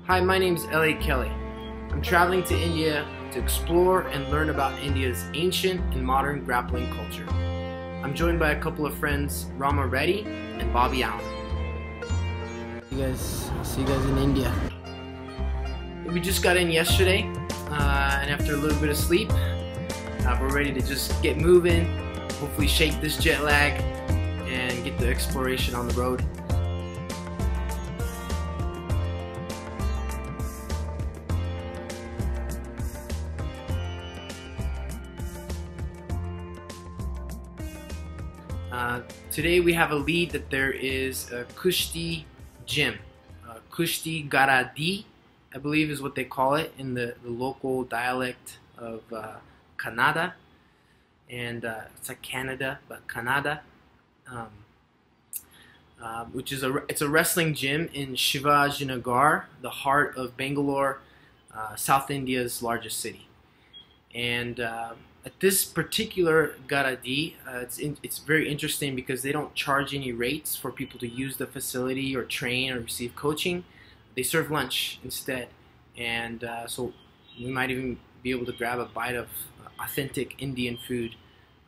Hi, my name is Eliot Kelly. I'm traveling to India to explore and learn about India's ancient and modern grappling culture. I'm joined by a couple of friends, Rama Reddy and Bobby Allen. See you guys in India. We just got in yesterday, and after a little bit of sleep, we're ready to just get moving, hopefully shake this jet lag, and get the exploration on the road. Today we have a lead that there is a Kushti gym, Kushti Garadi, I believe is what they call it in the local dialect of Kannada, and it's like Canada, but Kannada, which is it's a wrestling gym in Shivajinagar, the heart of Bangalore, South India's largest city. And at this particular Garadi, it's very interesting because they don't charge any rates for people to use the facility or train or receive coaching. They serve lunch instead, and so we might even be able to grab a bite of authentic Indian food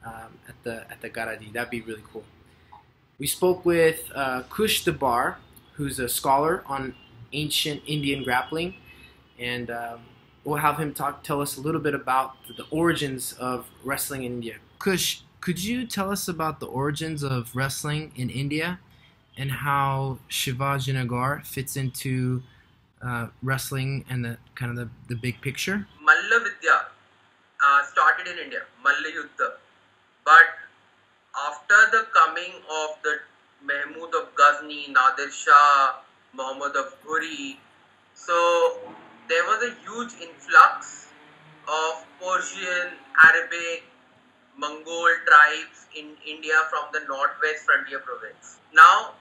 at the Garadi. That'd be really cool. We spoke with Kush Dabar, who's a scholar on ancient Indian grappling, and we'll have him tell us a little bit about the origins of wrestling in India. Kush, could you tell us about the origins of wrestling in India and how Shivajinagar fits into wrestling and the big picture? Malla Vidya started in India, Malla Yuddha. But after the coming of the Mahmud of Ghazni, Nadir Shah, Muhammad of Ghori, so there was a huge influx of Persian, Arabic, Mongol tribes in India from the northwest frontier province. Now,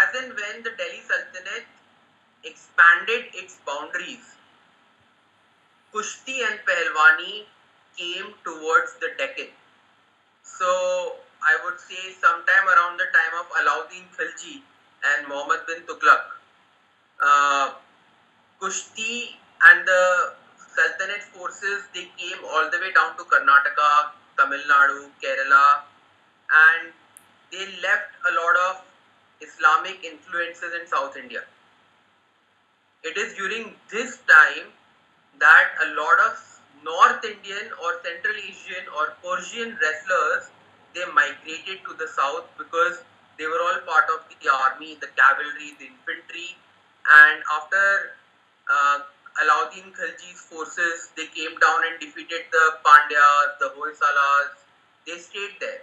as and when the Delhi Sultanate expanded its boundaries, Kushti and Pehlwani came towards the Deccan. So, I would say sometime around the time of Alauddin Khilji and Muhammad bin Tughlaq, Kushti and the Sultanate forces, they came all the way down to Karnataka, Tamil Nadu, Kerala, and they left a lot of Islamic influences in South India. It is during this time that a lot of North Indian or Central Asian or Persian wrestlers, they migrated to the south because they were all part of the army, the cavalry, the infantry, and after Alauddin Khilji's forces, they came down and defeated the Pandyas, the Hoysalas. They stayed there.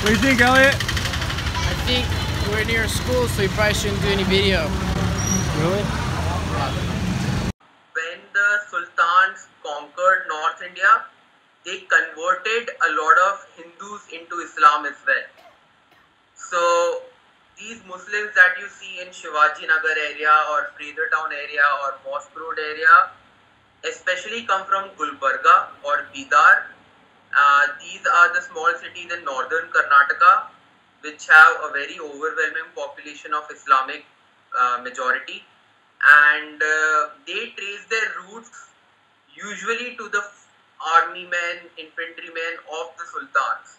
What do you think, Eliot? I think we're near a school, so we probably shouldn't do any video. Really? Yeah. When the Sultans conquered North India, they converted a lot of Hindus into Islam as well. So these Muslims that you see in Shivajinagar area or Fraser Town area or Mosque Road area, especially come from Gulbarga or Bidar. These are the small cities in northern Karnataka which have a very overwhelming population of Islamic majority, and they trace their roots usually to the army men, infantrymen of the sultans.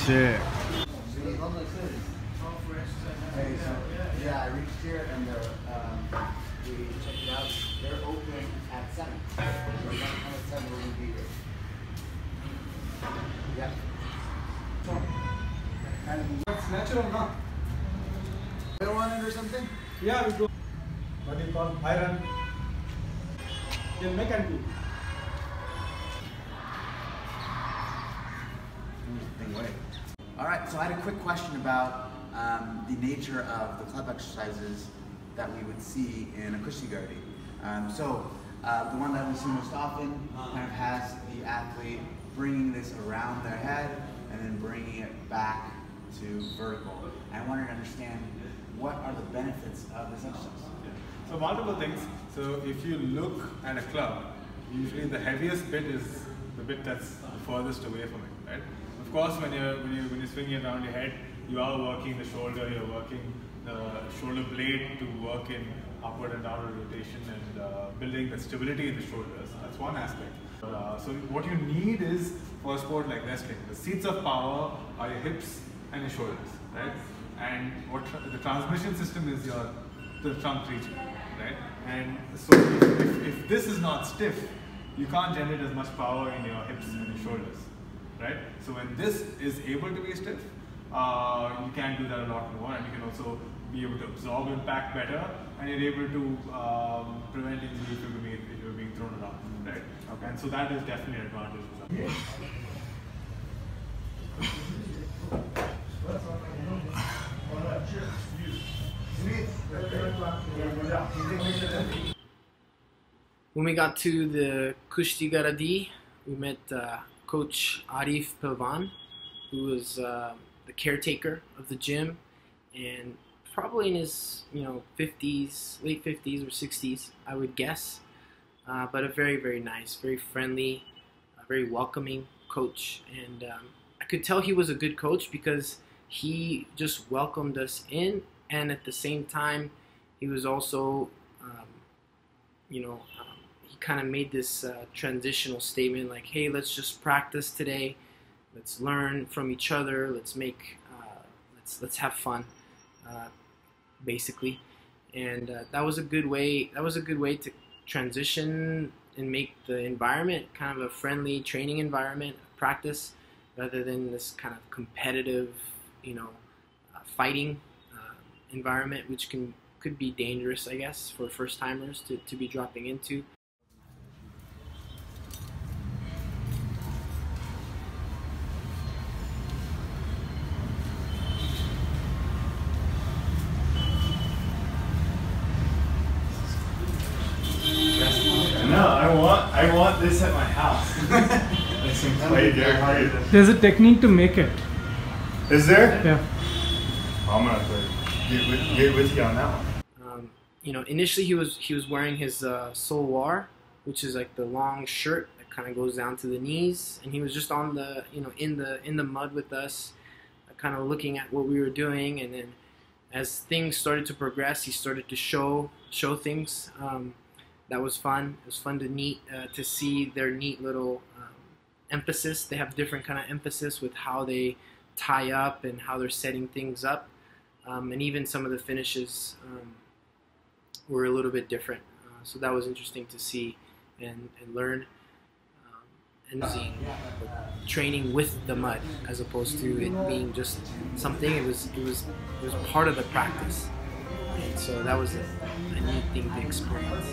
Sick. Yeah, I reached here and we checked it out. They're open at 7. So at 7 we're going to be here. Yeah. And It's natural, no? oil on it or something? Yeah, we do. What do you call iron? They'll make and do. Alright, so I had a quick question about the nature of the club exercises that we would see in a Kushti Gardi. So The one that we see most often kind of has the athlete bringing this around their head and then bringing it back to vertical. And I wanted to understand, what are the benefits of this exercise? So multiple things. So if you look at a club, usually the heaviest bit is the bit that's the furthest away from it, right? Of course, when you're swinging it around your head, you are working the shoulder, you're working the shoulder blade to work in upward and downward rotation and building the stability in the shoulders. That's one aspect. So what you need is, for a sport like wrestling, the seats of power are your hips and your shoulders, right? And what the transmission system is the trunk region, right? And so if this is not stiff, you can't generate as much power in your hips and your shoulders, right? So when this is able to be stiff, you can do that a lot more, and you can also be able to absorb impact better, and you're able to prevent injury if you're being thrown around, right? Okay. And so that is definitely an advantage. When we got to the Kushti Garadi, we met Coach Arif Pilvan, who was the caretaker of the gym, and probably in his 50s, late 50s or 60s, I would guess. But a very, very nice, very friendly, very welcoming coach, and I could tell he was a good coach because he just welcomed us in, and at the same time, he was also, he kind of made this transitional statement like, hey, let's just practice today, let's learn from each other, let's make, let's have fun, basically, and that was a good way. That was a good way to transition and make the environment kind of a friendly training environment, practice, rather than this kind of competitive, fighting environment, which could be dangerous, I guess, for first timers to be dropping into. No, I want this at my house. Like some play there. There's a technique to make it. Is there? Yeah. I'm gonna get with you on that one. Initially he was wearing his solwar, which is like the long shirt that kind of goes down to the knees, and he was just on the in the mud with us, kind of looking at what we were doing, and then as things started to progress, he started to show things. That was fun. It was fun to see their neat little emphasis. They have different kind of emphasis with how they tie up and how they're setting things up, and even some of the finishes were a little bit different. So that was interesting to see and learn, and seeing training with the mud as opposed to it being just something. It was part of the practice, and so that was a neat thing to experience.